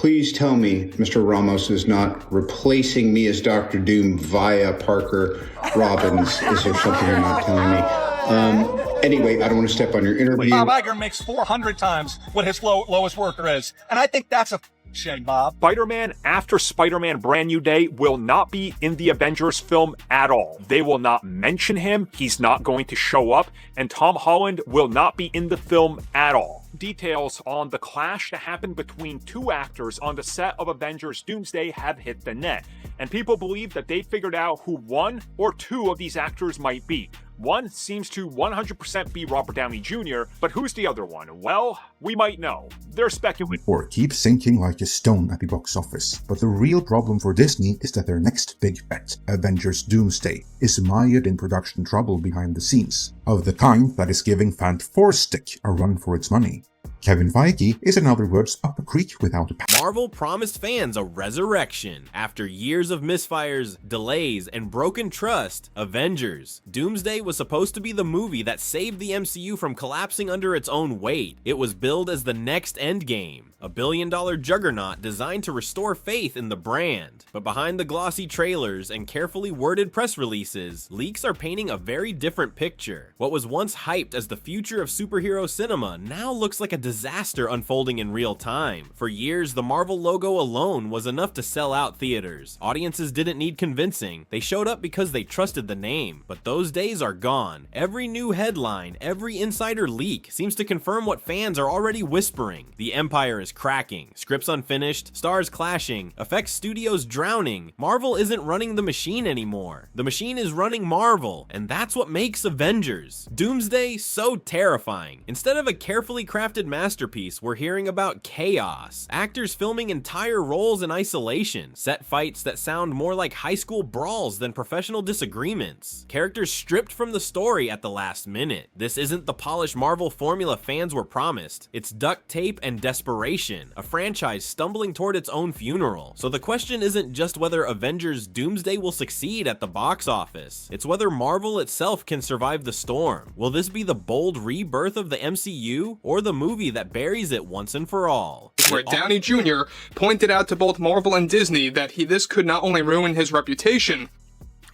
Please tell me Mr. Ramos is not replacing me as Dr. Doom via Parker Robbins. Is there something you're not telling me? Anyway, I don't want to step on your interview. Bob Iger makes 400 times what his lowest worker is. And I think that's a shame, Bob. Spider-Man after Spider-Man Brand New Day will not be in the Avengers film at all. They will not mention him, he's not going to show up, and Tom Holland will not be in the film at all. Details on the clash that happened between two actors on the set of Avengers Doomsday have hit the net, and people believe that they figured out who one or two of these actors might be. One seems to 100% be Robert Downey Jr., but who's the other one? Well, we might know. They're speculating. Or keep sinking like a stone at the box office. But the real problem for Disney is that their next big bet, Avengers Doomsday, is mired in production trouble behind the scenes, of the kind that is giving Fant4stick a run for its money. Kevin Feige is in other words up a creek without a paddle. Marvel promised fans a resurrection. After years of misfires, delays, and broken trust, Avengers Doomsday was supposed to be the movie that saved the MCU from collapsing under its own weight. It was billed as the next Endgame, a billion-dollar juggernaut designed to restore faith in the brand. But behind the glossy trailers and carefully worded press releases, leaks are painting a very different picture. What was once hyped as the future of superhero cinema now looks like a disaster unfolding in real time. For years, the Marvel logo alone was enough to sell out theaters. Audiences didn't need convincing. They showed up because they trusted the name. But those days are gone. Every new headline, every insider leak seems to confirm what fans are already whispering. The Empire is cracking, scripts unfinished, stars clashing, effects studios drowning. Marvel isn't running the machine anymore. The machine is running Marvel, and that's what makes Avengers Doomsday so terrifying. Instead of a carefully crafted masterpiece, we're hearing about chaos. Actors filming entire roles in isolation, set fights that sound more like high school brawls than professional disagreements, characters stripped from the story at the last minute. This isn't the polished Marvel formula fans were promised. It's duct tape and desperation, a franchise stumbling toward its own funeral. So the question isn't just whether Avengers Doomsday will succeed at the box office, it's whether Marvel itself can survive the storm. Will this be the bold rebirth of the MCU, or the movie that buries it once and for all? Where Downey Jr. pointed out to both Marvel and Disney that this could not only ruin his reputation,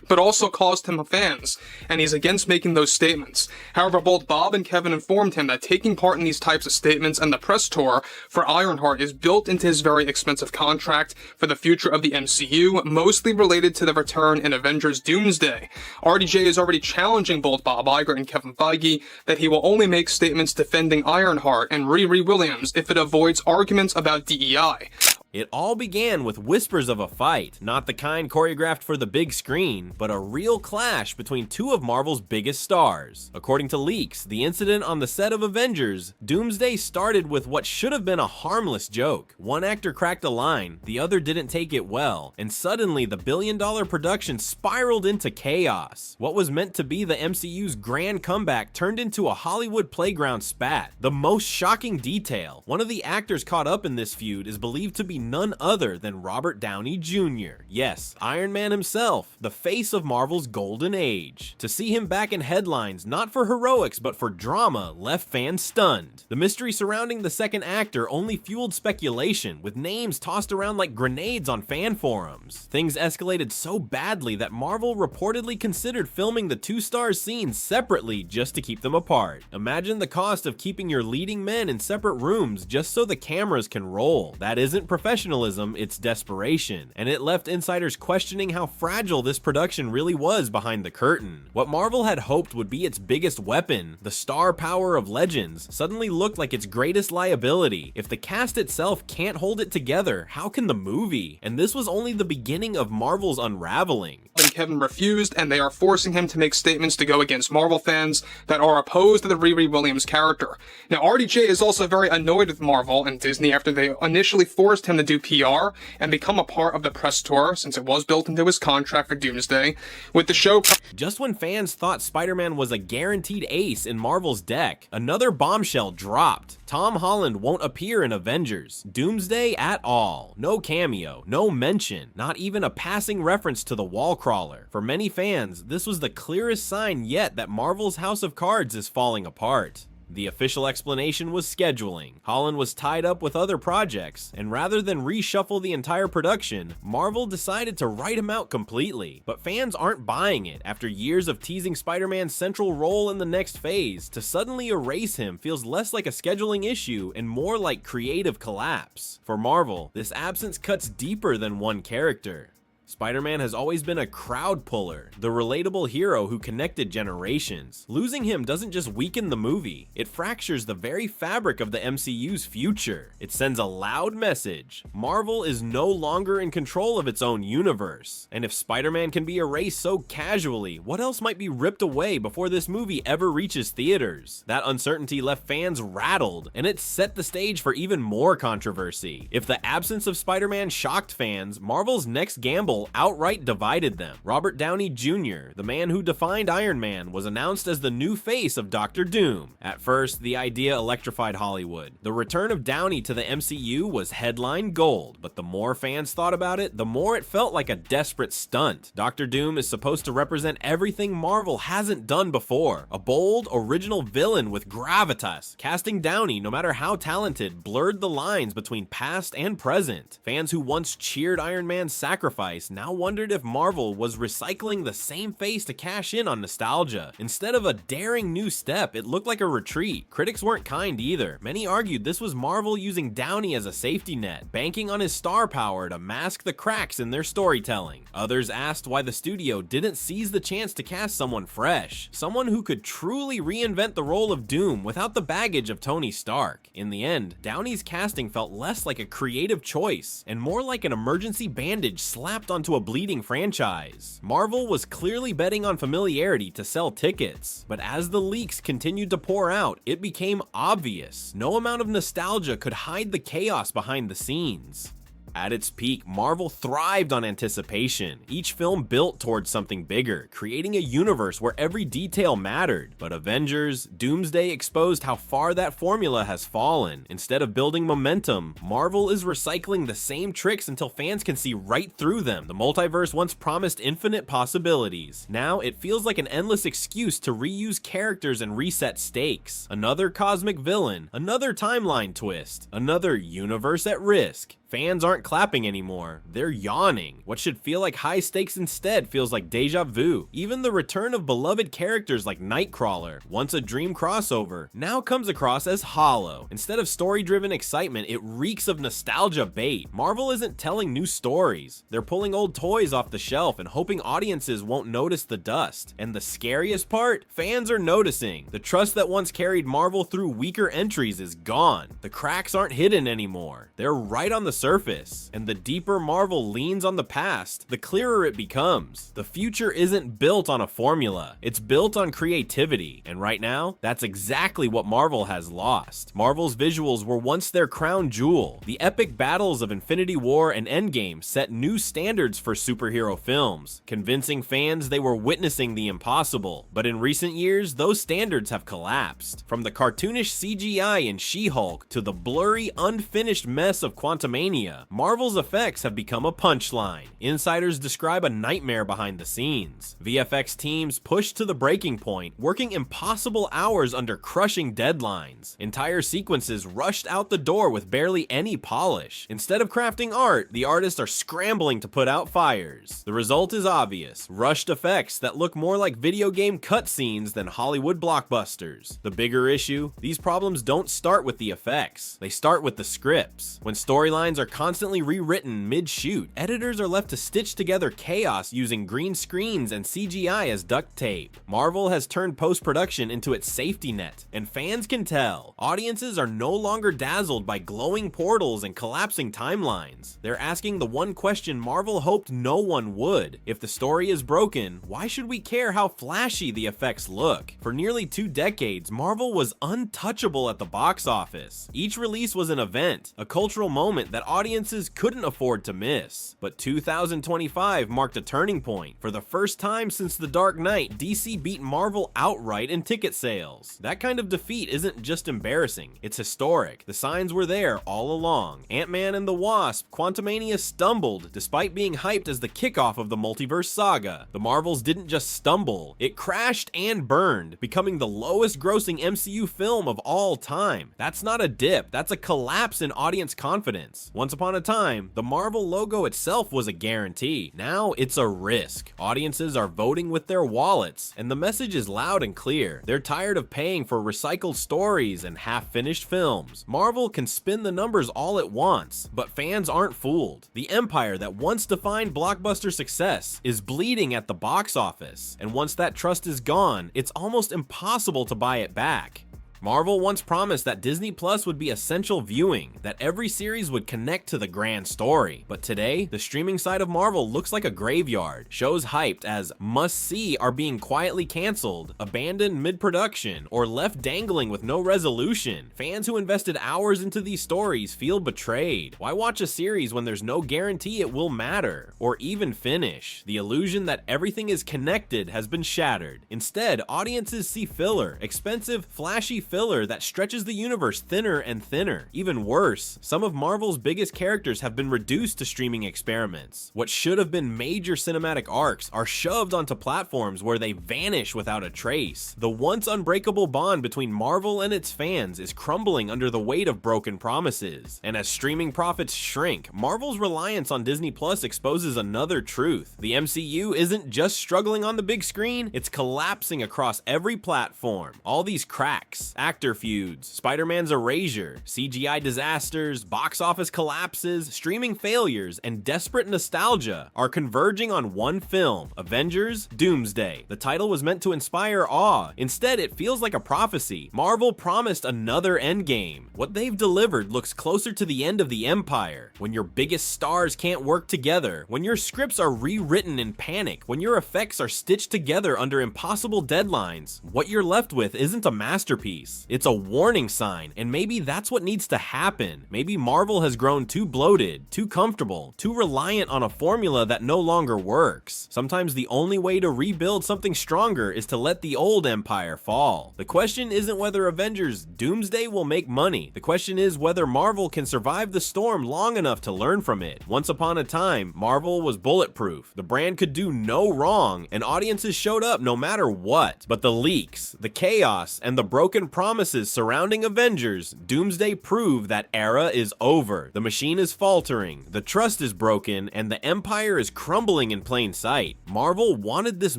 but also cost him fans, and he's against making those statements. However, both Bob and Kevin informed him that taking part in these types of statements and the press tour for Ironheart is built into his very expensive contract for the future of the MCU, mostly related to the return in Avengers Doomsday. RDJ is already challenging both Bob Iger and Kevin Feige that he will only make statements defending Ironheart and Riri Williams if it avoids arguments about DEI. It all began with whispers of a fight, not the kind choreographed for the big screen, but a real clash between two of Marvel's biggest stars. According to leaks, the incident on the set of Avengers Doomsday started with what should have been a harmless joke. One actor cracked a line, the other didn't take it well, and suddenly the billion-dollar production spiraled into chaos. What was meant to be the MCU's grand comeback turned into a Hollywood playground spat. The most shocking detail, one of the actors caught up in this feud is believed to be none other than Robert Downey Jr. Yes, Iron Man himself, the face of Marvel's golden age. To see him back in headlines, not for heroics but for drama, left fans stunned. The mystery surrounding the second actor only fueled speculation, with names tossed around like grenades on fan forums. Things escalated so badly that Marvel reportedly considered filming the two stars scenes separately just to keep them apart. Imagine the cost of keeping your leading men in separate rooms just so the cameras can roll. That isn't professionalism, it's desperation, and it left insiders questioning how fragile this production really was behind the curtain. What Marvel had hoped would be its biggest weapon, the star power of legends, suddenly looked like its greatest liability. If the cast itself can't hold it together, how can the movie? And this was only the beginning of Marvel's unraveling. And Kevin refused, and they are forcing him to make statements to go against Marvel fans that are opposed to the Riri Williams character. Now, RDJ is also very annoyed with Marvel and Disney after they initially forced him to do PR and become a part of the press tour, since it was built into his contract for Doomsday, with the show. Just when fans thought Spider-Man was a guaranteed ace in Marvel's deck, another bombshell dropped. Tom Holland won't appear in Avengers Doomsday at all. No cameo, no mention, not even a passing reference to the wall crawler. For many fans, this was the clearest sign yet that Marvel's House of Cards is falling apart. The official explanation was scheduling. Holland was tied up with other projects, and rather than reshuffle the entire production, Marvel decided to write him out completely. But fans aren't buying it. After years of teasing Spider-Man's central role in the next phase, to suddenly erase him feels less like a scheduling issue and more like creative collapse. For Marvel, this absence cuts deeper than one character. Spider-Man has always been a crowd puller, the relatable hero who connected generations. Losing him doesn't just weaken the movie, it fractures the very fabric of the MCU's future. It sends a loud message. Marvel is no longer in control of its own universe. And if Spider-Man can be erased so casually, what else might be ripped away before this movie ever reaches theaters? That uncertainty left fans rattled, and it set the stage for even more controversy. If the absence of Spider-Man shocked fans, Marvel's next gamble outright divided them. Robert Downey Jr., the man who defined Iron Man, was announced as the new face of Dr. Doom. At first, the idea electrified Hollywood. The return of Downey to the MCU was headline gold, but the more fans thought about it, the more it felt like a desperate stunt. Dr. Doom is supposed to represent everything Marvel hasn't done before. A bold, original villain with gravitas. Casting Downey, no matter how talented, blurred the lines between past and present. Fans who once cheered Iron Man's sacrifice now wondered if Marvel was recycling the same face to cash in on nostalgia. Instead of a daring new step, it looked like a retreat. Critics weren't kind either. Many argued this was Marvel using Downey as a safety net, banking on his star power to mask the cracks in their storytelling. Others asked why the studio didn't seize the chance to cast someone fresh, someone who could truly reinvent the role of Doom without the baggage of Tony Stark. In the end, Downey's casting felt less like a creative choice and more like an emergency bandage slapped onto a bleeding franchise. Marvel was clearly betting on familiarity to sell tickets, but as the leaks continued to pour out, it became obvious. No amount of nostalgia could hide the chaos behind the scenes. At its peak, Marvel thrived on anticipation. Each film built towards something bigger, creating a universe where every detail mattered. But Avengers, Doomsday exposed how far that formula has fallen. Instead of building momentum, Marvel is recycling the same tricks until fans can see right through them. The multiverse once promised infinite possibilities. Now it feels like an endless excuse to reuse characters and reset stakes. Another cosmic villain, another timeline twist, another universe at risk. Fans aren't clapping anymore, they're yawning. What should feel like high stakes instead feels like deja vu. Even the return of beloved characters like Nightcrawler, once a dream crossover, now comes across as hollow. Instead of story-driven excitement, it reeks of nostalgia bait. Marvel isn't telling new stories. They're pulling old toys off the shelf and hoping audiences won't notice the dust. And the scariest part? Fans are noticing. The trust that once carried Marvel through weaker entries is gone. The cracks aren't hidden anymore. They're right on the surface, and the deeper Marvel leans on the past, the clearer it becomes. The future isn't built on a formula, it's built on creativity, and right now, that's exactly what Marvel has lost. Marvel's visuals were once their crown jewel. The epic battles of Infinity War and Endgame set new standards for superhero films, convincing fans they were witnessing the impossible. But in recent years, those standards have collapsed. From the cartoonish CGI in She-Hulk to the blurry, unfinished mess of Quantumania, Marvel's effects have become a punchline. Insiders describe a nightmare behind the scenes. VFX teams pushed to the breaking point, working impossible hours under crushing deadlines. Entire sequences rushed out the door with barely any polish. Instead of crafting art, the artists are scrambling to put out fires. The result is obvious: rushed effects that look more like video game cutscenes than Hollywood blockbusters. The bigger issue? These problems don't start with the effects. They start with the scripts. When storylines are constantly rewritten mid-shoot, editors are left to stitch together chaos using green screens and CGI as duct tape. Marvel has turned post-production into its safety net, and fans can tell. Audiences are no longer dazzled by glowing portals and collapsing timelines. They're asking the one question Marvel hoped no one would. If the story is broken, why should we care how flashy the effects look? For nearly 2 decades, Marvel was untouchable at the box office. Each release was an event, a cultural moment that that audiences couldn't afford to miss. But 2025 marked a turning point. For the first time since The Dark Knight, DC beat Marvel outright in ticket sales. That kind of defeat isn't just embarrassing, it's historic. The signs were there all along. Ant-Man and the Wasp: Quantumania stumbled despite being hyped as the kickoff of the multiverse saga. The Marvels didn't just stumble, it crashed and burned, becoming the lowest grossing MCU film of all time. That's not a dip, that's a collapse in audience confidence. Once upon a time, the Marvel logo itself was a guarantee. Now it's a risk. Audiences are voting with their wallets, and the message is loud and clear. They're tired of paying for recycled stories and half-finished films. Marvel can spin the numbers all it wants, but fans aren't fooled. The empire that once defined blockbuster success is bleeding at the box office, and once that trust is gone, it's almost impossible to buy it back. Marvel once promised that Disney Plus would be essential viewing, that every series would connect to the grand story. But today, the streaming side of Marvel looks like a graveyard. Shows hyped as must-see are being quietly canceled, abandoned mid-production, or left dangling with no resolution. Fans who invested hours into these stories feel betrayed. Why watch a series when there's no guarantee it will matter, or even finish? The illusion that everything is connected has been shattered. Instead, audiences see filler, expensive, flashy filler that stretches the universe thinner and thinner. Even worse, some of Marvel's biggest characters have been reduced to streaming experiments. What should have been major cinematic arcs are shoved onto platforms where they vanish without a trace. The once unbreakable bond between Marvel and its fans is crumbling under the weight of broken promises. And as streaming profits shrink, Marvel's reliance on Disney Plus exposes another truth. The MCU isn't just struggling on the big screen, it's collapsing across every platform. All these cracks, actor feuds, Spider-Man's erasure, CGI disasters, box office collapses, streaming failures, and desperate nostalgia are converging on one film, Avengers: Doomsday. The title was meant to inspire awe. Instead, it feels like a prophecy. Marvel promised another Endgame. What they've delivered looks closer to the end of the empire. When your biggest stars can't work together, when your scripts are rewritten in panic, when your effects are stitched together under impossible deadlines, what you're left with isn't a masterpiece. It's a warning sign, and maybe that's what needs to happen. Maybe Marvel has grown too bloated, too comfortable, too reliant on a formula that no longer works. Sometimes the only way to rebuild something stronger is to let the old empire fall. The question isn't whether Avengers: Doomsday will make money. The question is whether Marvel can survive the storm long enough to learn from it. Once upon a time, Marvel was bulletproof. The brand could do no wrong, and audiences showed up no matter what. But the leaks, the chaos, and the broken promises surrounding Avengers: Doomsday prove that era is over. The machine is faltering, the trust is broken, and the empire is crumbling in plain sight. Marvel wanted this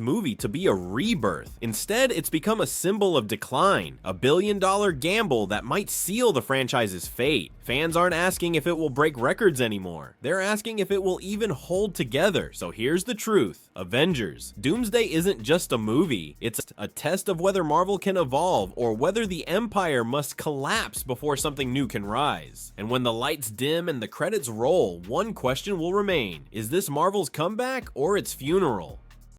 movie to be a rebirth. Instead, it's become a symbol of decline, a billion-dollar gamble that might seal the franchise's fate. Fans aren't asking if it will break records anymore. They're asking if it will even hold together. So here's the truth. Avengers: Doomsday isn't just a movie. It's a test of whether Marvel can evolve or whether the empire must collapse before something new can rise. And when the lights dim and the credits roll, one question will remain. Is this Marvel's comeback or its funeral?